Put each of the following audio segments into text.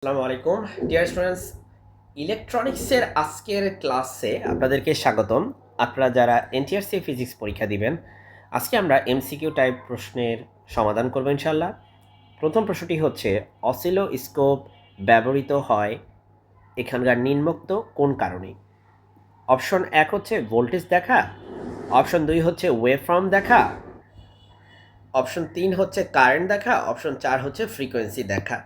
আসসালামু আলাইকুম dear students. ইলেকট্রনিক্সের আজকের ক্লাসে আপনাদেরকে স্বাগতম। আপনারা যারা এনটিআরসি ফিজিক্স পরীক্ষা দিবেন, আজকে আমরা এমসিকিউ টাইপ প্রশ্নের সমাধান করব ইনশাল্লাহ। প্রথম প্রশ্নটি হচ্ছে, অসিলোস্কোপ ব্যবহৃত হয় এখানকার নিম্নোক্ত কোন কারণে? অপশন 1 হচ্ছে ভোল্টেজ দেখা, অপশন 2 হচ্ছে ওয়েভফর্ম দেখা, অপশন 3 হচ্ছে কারেন্ট দেখা, অপশন 4 হচ্ছে ফ্রিকোয়েন্সি দেখা।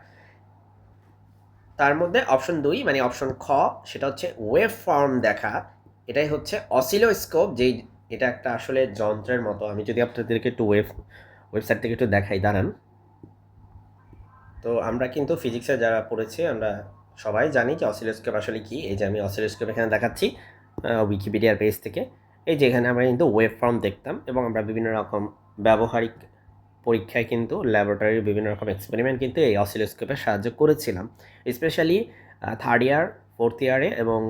তার মধ্যে অপশন 2 মানে অপশন খ, সেটা হচ্ছে ওয়েভ ফর্ম দেখা। এটাই হচ্ছে অসিলোস্কোপ, যেই এটা একটা আসলে যন্ত্রের মতো। আমি যদি আপনাদেরকে একটু ওয়েবসাইট থেকে একটু দেখাই, দাঁড়ান। তো আমরা কিন্তু ফিজিক্সে যারা পড়েছি আমরা সবাই জানি যে অসিলোস্কোপ আসলে কি। এই যে আমি অসিলোস্কোপ এখানে দেখাচ্ছি উইকিপিডিয়ার পেজ থেকে। এই যে এখানে আমরা কিন্তু ওয়েভ ফর্ম দেখতাম, এবং আমরা বিভিন্ন রকম ব্যবহারিক পরীক্ষায় কিন্তু ল্যাবরেটরির বিভিন্ন রকম এক্সপেরিমেন্ট কিন্তু এই অসিলোস্কোপের সাহায্য করেছিলাম, স্পেশালি থার্ড ইয়ার, ফোর্থ ইয়ারে, এবং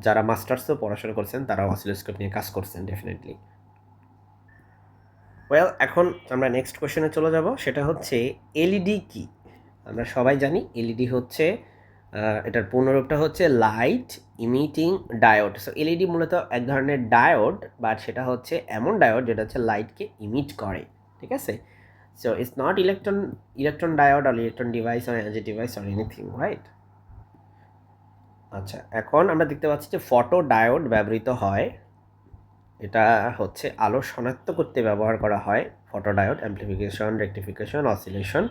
যারা মাস্টার্সও পড়াশোনা করছেন তারাও অসিলোস্কোপ নিয়ে কাজ করছেন ডেফিনেটলি। ওয়েল, এখন আমরা নেক্সট কোয়েশ্চেনে চলে যাব। সেটা হচ্ছে এলইডি কি? আমরা সবাই জানি এলইডি হচ্ছে, এটার পূর্ণরূপটা হচ্ছে light emitting diode. So LED মূলত এক ধরনের ডায়োড, বাট সেটা হচ্ছে এমন ডায়োড যেটা হচ্ছে লাইটকে ইমিট করে, ঠিক আছে? So it's not electron diode or electron device or energy device or anything, right? আচ্ছা, এখন আমরা দেখতে পাচ্ছি যে ফটো ডায়োড ব্যবহৃত হয়। এটা হচ্ছে আলো শনাক্ত করতে ব্যবহার করা হয়। Photo diode amplification, rectification, oscillation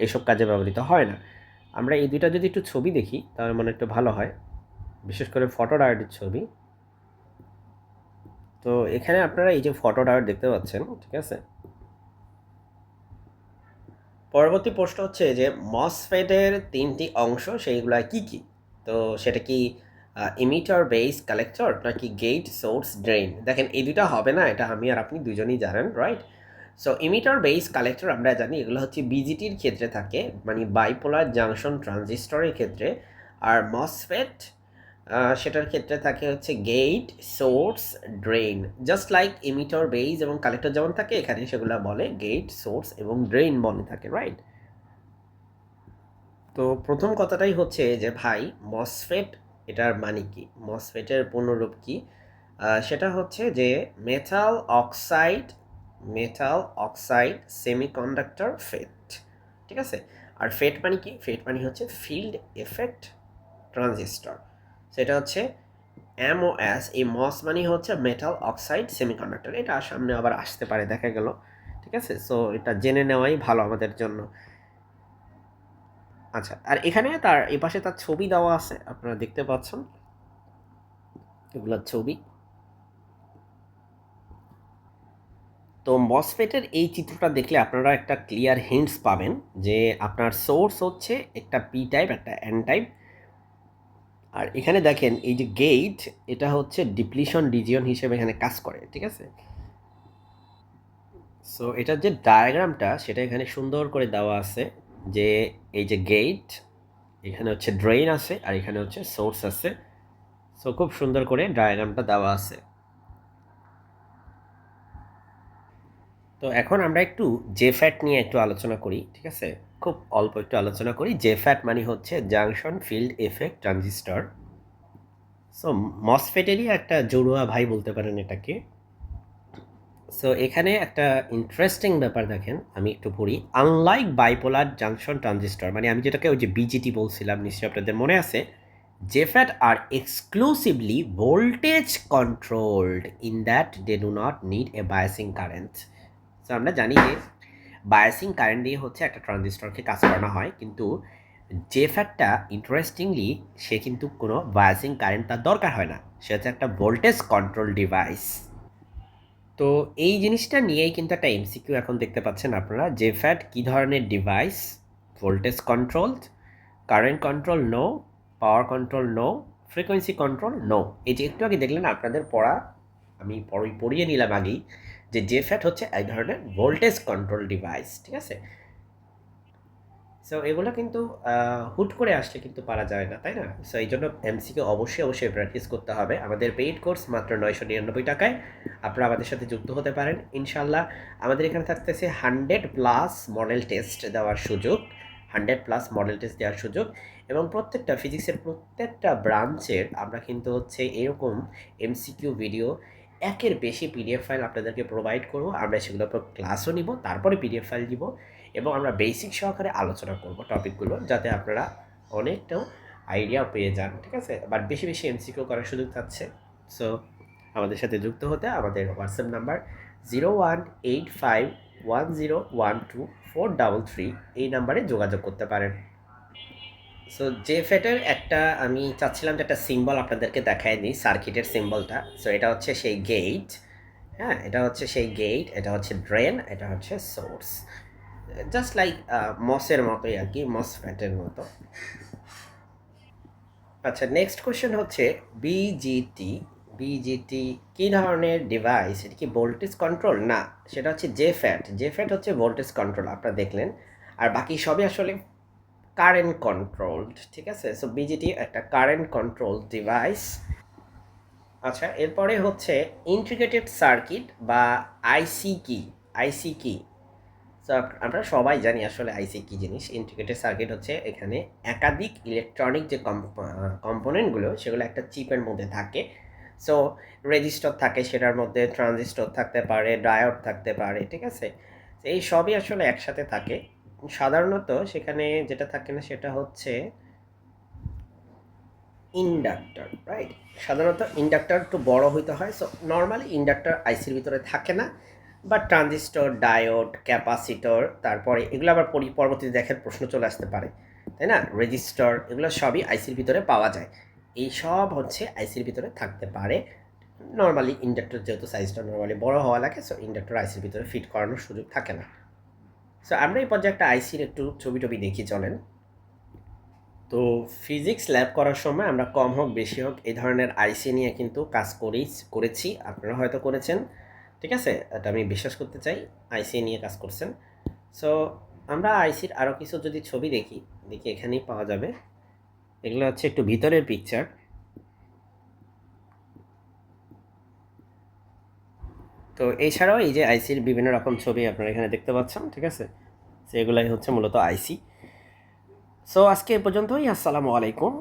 এসব কাজে ব্যবহৃত হয় না। আমরা এই দুইটা যদি একটু ছবি দেখি তাহলে মনে একটু ভালো হয়, বিশেষ করে ফটো ডায়োডের ছবি। তো এখানে আপনারা এই যে ফটো ডায়োড দেখতে পাচ্ছেন, ঠিক আছে? পরবর্তী প্রশ্ন হচ্ছে যে মসফেটের 3টি অংশ, সেইগুলা কি কি? তো সেটা কি ইমিটার, বেস, কালেক্টর, নাকি গেট, সোর্স, ড্রেন? দেখেন এই দুইটা হবে না, এটা আমি আর আপনি দুজনেই জানেন, right? So emitter, base, collector আমরা জানি এগুলো হচ্ছে বিজিটির ক্ষেত্রে থাকে, মানে বাইপোলার জাংশন ট্রানজিস্টরের ক্ষেত্রে। আর মসফেট সেটার ক্ষেত্রে থাকে হচ্ছে gate, source, drain. Just like emitter, base এবং কালেক্টর যেমন থাকে, এখানে সেগুলো বলে গেট, সোর্স এবং ড্রেন বলে থাকে, রাইট? তো প্রথম কথাটাই হচ্ছে যে ভাই, মসফেট এটার মানে কি, মসফেটের পূর্ণরূপ কি? সেটা হচ্ছে যে metal oxide, metal oxide semiconductor FET, ঠিক আছে? আর ফেট মানে কি? ফেট মানে হচ্ছে ফিল্ড এফেক্ট ট্রানজিস্টর। সেটা হচ্ছে এমওএস। এই মস মানে হচ্ছে মেটাল অক্সাইড সেমিকন্ডাক্টর। এটা সামনে আবার আসতে পারে, দেখা গেল, ঠিক আছে? সো এটা জেনে নেওয়াই ভালো আমাদের জন্য। আচ্ছা, আর এখানে তার এই পাশে তার ছবি দেওয়া আছে, আপনারা দেখতে পাচ্ছেন এগুলোর ছবি। তো মসফেটের এই চিত্রটা দেখলে আপনারা একটা ক্লিয়ার হিন্টস পাবেন যে আপনার সোর্স হচ্ছে একটা পি টাইপ, একটা এন টাইপ। আর এখানে দেখেন এই যে গেট, এটা হচ্ছে ডিপ্লিশন রিজিয়ন হিসেবে এখানে কাজ করে, ঠিক আছে? সো এটার যে ডায়াগ্রামটা সেটা এখানে সুন্দর করে দেওয়া আছে, যে এই যে গেট, এখানে হচ্ছে ড্রেন আছে, আর এখানে হচ্ছে সোর্স আছে। সো খুব সুন্দর করে ডায়াগ্রামটা দেওয়া আছে। তো এখন আমরা একটু জেফ্যাট নিয়ে একটু আলোচনা করি, ঠিক আছে? খুব অল্প একটু আলোচনা করি। জেফ্যাট মানে হচ্ছে junction field effect transistor. So মসফেটেরই একটা জড়ুয়া ভাই বলতে পারেন এটাকে। সো এখানে একটা ইন্টারেস্টিং ব্যাপার দেখেন, আমি একটু পড়ি। আনলাইক বাইপোলার জাংশন ট্রানজিস্টর, মানে আমি যেটাকে ওই যে বিজিটি বলছিলাম, নিশ্চয়ই আপনাদের মনে আছে, জেফ্যাট আর exclusively voltage controlled in that they do not need a biasing current. So আমরা জানি যে বায়াসিং কারেন্ট দিয়ে হচ্ছে একটা ট্রানজিস্টরকে কাজ করানো হয়, কিন্তু জেফ্যাটটা ইন্টারেস্টিংলি সে কিন্তু কোনো বায়াসিং কারেন্ট তার দরকার হয় না, সে হচ্ছে একটা ভোল্টেজ কন্ট্রোল ডিভাইস। তো এই জিনিসটা নিয়েই কিন্তু একটা এমসিকিউ এখন দেখতে পাচ্ছেন আপনারা। জেফ্যাট কী ধরনের device? Voltage control, current control no, power control no, frequency control no. এই যে একটু আগে দেখলেন আপনাদের পড়া, আমি পড়িয়ে নিলাম আগেই, যে জেফ্যাট হচ্ছে এক ধরনের ভোল্টেজ কন্ট্রোল ডিভাইস, ঠিক আছে? সো এগুলো কিন্তু হুট করে আসলে কিন্তু পারা যায় না, তাই না? সো এই জন্য এমসিকে অবশ্যই অবশ্যই প্র্যাকটিস করতে হবে। আমাদের পেইড কোর্স মাত্র 999 টাকায় আপনারা আমাদের সাথে যুক্ত হতে পারেন ইনশাল্লাহ। আমাদের এখানে থাকতেছে 100+ মডেল টেস্ট দেওয়ার সুযোগ। 100+ মডেল টেস্ট দেওয়ার সুযোগ, এবং প্রত্যেকটা ফিজিক্সের প্রত্যেকটা ব্রাঞ্চের আমরা কিন্তু হচ্ছে এরকম এমসিকিউ ভিডিও একের বেশি পিডিএফ ফাইল আপনাদেরকে প্রোভাইড করবো। আমরা সেগুলোর উপর ক্লাসও নিব, তারপরে পিডিএফ ফাইল দিব, এবং আমরা বেসিক সহকারে আলোচনা করব টপিকগুলো, যাতে আপনারা অনেকটাও আইডিয়া পেয়ে যান, ঠিক আছে। বাট বেশি বেশি এমসিকিউ করার সুযোগ থাকছে। সো আমাদের সাথে যুক্ত হতে আমাদের হোয়াটসঅ্যাপ নাম্বার 018510124333 এই নাম্বারে যোগাযোগ করতে পারেন। সো জেফেটের একটা আমি চাচ্ছিলাম যে একটা সিম্বল আপনাদেরকে দেখায় দিই, সার্কিটের সিম্বলটা। সো এটা হচ্ছে সেই গেট, হ্যাঁ, এটা হচ্ছে সেই গেট, এটা হচ্ছে ড্রেন, এটা হচ্ছে সোর্স, জাস্ট লাইক মসের মতোই আর কি, মসফেটের মতো। আচ্ছা, নেক্সট কোয়েশ্চেন হচ্ছে বিজিটি। বিজিটি কী ধরনের ডিভাইস? এটা কি ভোল্টেজ কন্ট্রোল? না, সেটা হচ্ছে জেফ্যাট। জেফ্যাট হচ্ছে ভোল্টেজ কন্ট্রোল, আপনারা দেখলেন। আর বাকি সবই আসলে কারেন্ট কন্ট্রোলড, ঠিক আছে। সো বিজিটি একটা কারেন্ট কন্ট্রোল ডিভাইস। আচ্ছা, এরপরে হচ্ছে ইন্টিগ্রেটেড সার্কিট বা আইসি কি? আইসি কি? সো আমরা সবাই জানি আসলে আইসি কী জিনিস। ইন্টিগ্রেটেড সার্কিট হচ্ছে এখানে একাধিক ইলেকট্রনিক যে কম্পোনেন্টগুলো, সেগুলো একটা চিপের মধ্যে থাকে। সো রেজিস্টর থাকে, সেটার মধ্যে ট্রানজিস্টর থাকতে পারে, ডায়োড থাকতে পারে, ঠিক আছে। এই সবই আসলে একসাথে থাকে। সাধারণত সেখানে যেটা থাকে না সেটা হচ্ছে ইন্ডাক্টর, রাইট। সাধারণত ইন্ডাক্টর একটু বড় হইতে হয়। সো নর্মালি ইন্ডাক্টর আইসির ভিতরে থাকে না, বা ট্রানজিস্টর, ডায়োড, ক্যাপাসিটর, তারপরে এগুলো আবার পরবর্তীতে দেখার প্রশ্ন চলে আসতে পারে, তাই না। রেজিস্টর, এগুলো সবই আইসির ভিতরে পাওয়া যায়। এই সব হচ্ছে আইসির ভিতরে থাকতে পারে। নর্মালি ইন্ডাক্টর যেহেতু সাইজটা নর্মালি বড় হওয়া লাগে, সো ইন্ডাক্টর আইসির ভিতরে ফিট করানোর সুযোগ থাকে না। সো আমরা এই পর্যায়ে একটা আইসির একটু ছবি দেখি, চলেন। তো ফিজিক্স ল্যাব করার সময় আমরা কম হোক বেশি হোক এই ধরনের আইসি নিয়ে কিন্তু কাজ করেছি, আপনারা হয়তো করেছেন, ঠিক আছে। এটা আমি বিশ্বাস করতে চাই, আইসি নিয়ে কাজ করছেন। সো আমরা আইসির আরও কিছু যদি ছবি দেখি এখানেই পাওয়া যাবে। এগুলো হচ্ছে একটু ভিতরের পিকচার। তো এছাড়াও এই যে আইসির বিভিন্ন রকম ছবি আপনারা এখানে দেখতে পাচ্ছেন, ঠিক আছে। সো এগুলাই হচ্ছে মূলত আইসি। সো আজকে এ পর্যন্তই। আসসালামু আলাইকুম।